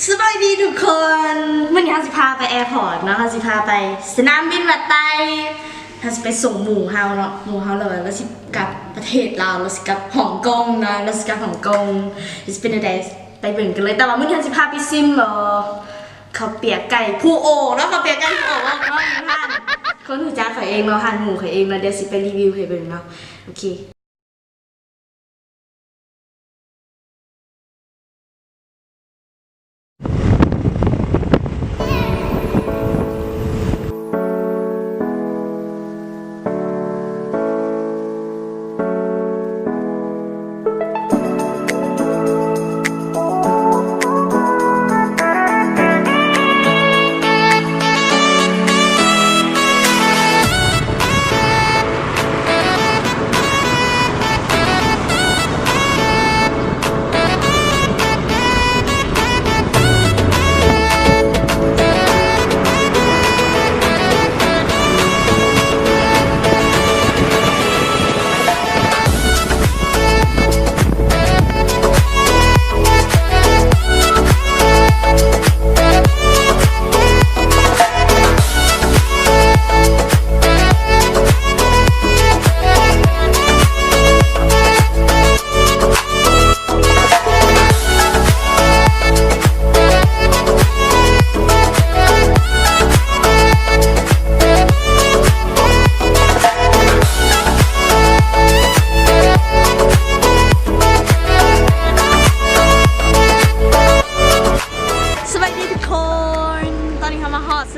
สวัสดีทุกคนวันนี้เราจะพาไปแอร์พอร์ตเนาะเราจะพาไปสนามบินบัตไตเราจะไปส่งหมู่เฮาเนาะหมู่เฮาเลยเราจะกลับประเทศเราเราจะกลับฮ่องกงนะเราจะกลับฮ่องกงจะเป็นอะไรไปเบิ่งกันเลยแต่ว่าวันนี้เราจะพาไปซิมเขาเปียกไก่ผู้โอ่งเนาะเขาเปียกไก่ผู้โอ่งเนาะท่านคนหูจ้าเขาเองเนาะหันหมู่เขาเองเนาะเดี๋ยวสิไปรีวิวให้เบิ่งเนาะโอเค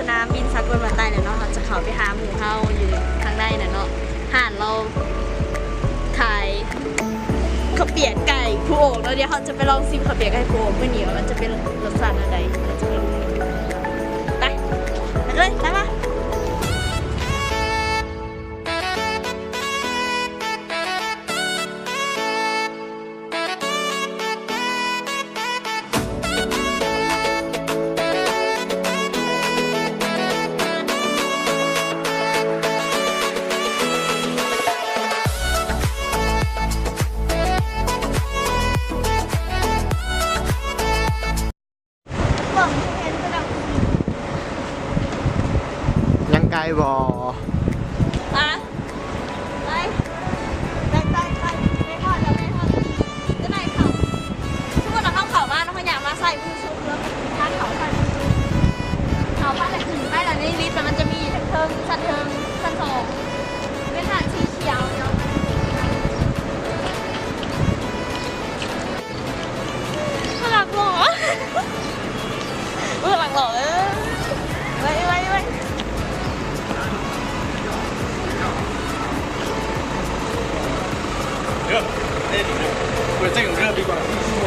สนามบินสากลบัตไตเลยเนาะเราจะเข้าไปหาหมู่เฮาอยู่ข้างในน่ะเนาะห่านเราขายข้าวเปียกไก่ผู้โอ่งแล้วเดี๋ยวเขาจะไปลองซิมข้าวเปียกไก่ผู้โอ่งเมื่อเหนียวมันจะเป็นรสชาติอะไรเราจะไปลองไปเลยตามมายังไกลบ่มาไปไม่ทอดแล้วไม่ทอดจะไหนเขาทุกคนเราเข้ามาเขาอยากมาใส่ผู้ชุบแล้วทานเขาใส่เขาผ้าแต่ขึ้นได้แล้วนี่ลิฟต์มันจะมีชั้นเทิงชั้นสองเป็นฐานสีเขียวเนาะหลักหล่อหลักหล่อไป热，不是这种热比较舒服。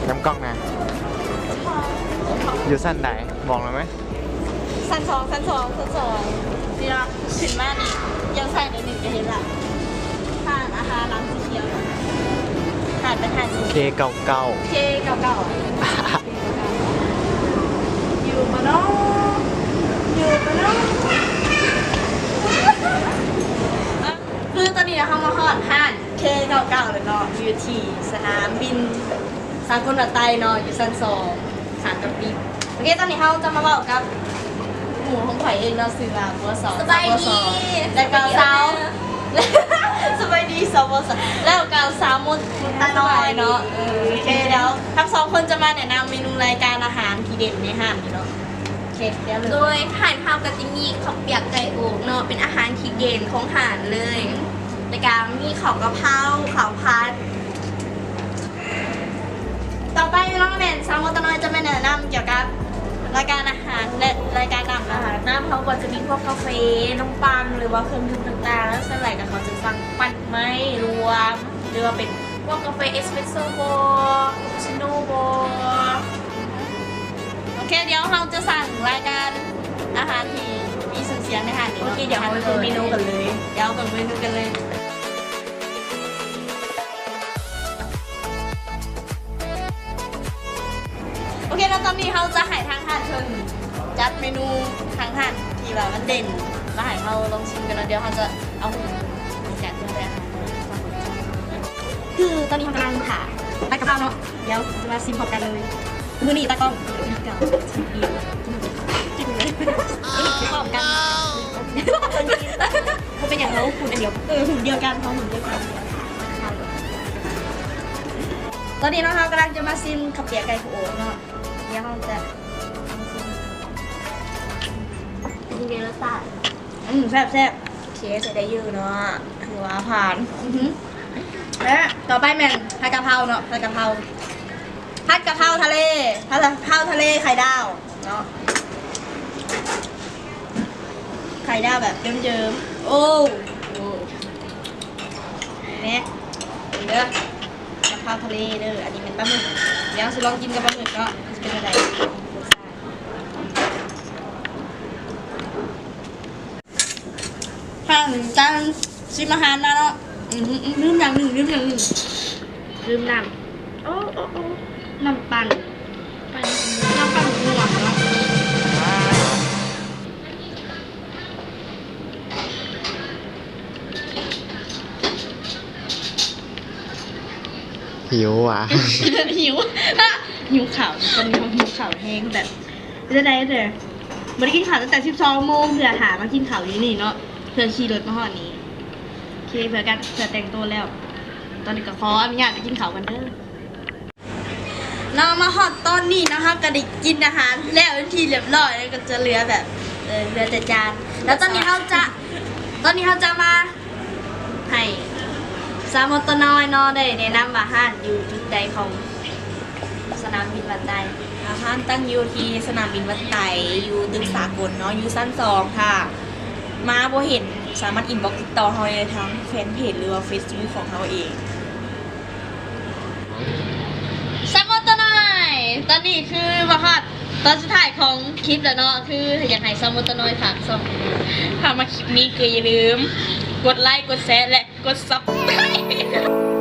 น้ำกล้องนะอยู่สั้นไหนบอกเลยไหมชั้นสองนี่ละขึ้นมานี่ยังใส่ในหนึ่งจะเห็นละทานอาหารร้านสีเขียวทานเป็นทานสี เคเก่าเก่า เคเก่าอยู่มาเนาะคือตอนนี้เรามาฮอดห้านเคเก่าเลยเนาะอยู่ที่สนามบินสากลบัตไตเนาะอยู่ชั้นสองสามกับปีโอเคตอนนี้เขาจะมาบอกกับหมู่ของไผ่เองเราซื้อมาบัวสองสบายดีแล้วก็สาวสบายดีสาวบัวสองแล้วก็สาวมุดตาน้อยเนาะโอเคเดี๋ยวทั้งสองคนจะมาแนะนำเมนูรายการอาหารที่เด่นในห้างเนาะโอเคเดี๋ยวโดยอาหารข้าวกะจิมีข้าวเปียกไก่โอ่งเนาะเป็นอาหารที่เด่นของหานเลยในการมีข้าวกะเพราข้าวผัดต่อไปน้องแมนสาวมุดตาน้อยจะมาแนะนำเกี่ยวกับรายการอาหารและรายการนำอาหารน้ำเขาก็จะมีพวกกาแฟน้ำปั่นหรือว่าเครื่องดื่มต่างๆแล้วส่วนใหญ่กับเขาจะสั่งปั่นไม่รวมหรือว่าเป็นพวกกาแฟเอสเปรสโซ่โบคาปูชิโน่โบโอเคเดี๋ยวเราจะสั่งรายการอาหารที่มีชื่อเสียงในอาหารนี้ โอเคเดี๋ยวเราไปดูเมนูกันเลย เดี๋ยวแบบเมนูกันเลยโอเคแล้วตอนนี้เขาจะให้ทางท่านเชิญจัดเมนูทางท่านที่แบบมันเด่นมาให้เขาลองชิมกันแล้วเดี๋ยวเขาจะเอาหุ่นแจกเพื่อนเลยค่ะคือตอนนี้เขากำลังค่ะไปกะเพราเนาะเดี๋ยวจะมาชิมพร้อมกันเลยมือนี่ตากล้องเก่าชิมอีกจริงเลยพร้อมกันเขาเป็นอย่างเราหุ่นอันเดียวหุ่นเดียวกันเขาหุ่นเดียวกันตอนนี้น้องเขากำลังจะมาชิมขับเปียกไก่ผูโอเนาะเดี๋ยวเขาจะชิมเป็นไงรสชาติแซ่บแซ่บ เคสได้ยืดเนาะคือว่าผ่าน และต่อไปแม่นผัดกะเพราเนาะผัดกะเพราผัดกะเพราทะเลผัดกะเพราทะเลไข่ดาวเนาะไข่ดาวแบบเยิ้มๆโอ้เนี่ยเด้อกะเพราทะเลเด้ออันนี้เป็นปลาหมึกเดี๋ยวจะลองกินกับปลาหมึกเนาะจะเป็นอะไรข้างจานชิมอาหารมาเนาะลืมอย่างหนึ่งลืมน้ำน้ำปั่นหัวเนาะ หิวอ่ะ หิวหิวข่าวตอนนี้เขาหิวข่าวแห้งแบบจะได้เลยไม่ได้กินข่าวตั้งแต่12 โมงเผื่อหามากินข่าวอยู่นี่เนาะเผื่อขี่รถมาหอดนี้โอเคเผื่อแต่งตัวแล้ว ตอนนี้ก็ขออนุญาตไปกินข่าวกันเด้อเรามาหอดตอนนี้นะคะกระดิกกินอาหารแล้วทีเรียบร้อยแล้วก็จะเหลือแบบเหลือแต่จานแล้วตอนนี้เขาจะมาให้สามตน้อยนอได้แนะนำอาหารอยู่จุดใดของสนามบินวันใด อาหารตั้งอยู่ที่สนามบินวัดไตอยู่ตึกสากลเนาะอยู่ชั้น2ค่ะ มาบ่เห็นสามารถอินบ็อกซ์ติดต่อเราได้ทั้งแฟนเพจหรือว่าเฟซบุ๊กของเราเอง สามตน้อยตอนนี้คือมาฮอดตอนสุดท้ายของคลิปแล้วเนาะคืออยากให้สามตน้อยฝากส่ง ถ้ามาคลิปนี้ก็อย่าลืมกดไลค์กดแชร์และกดซับสไครต์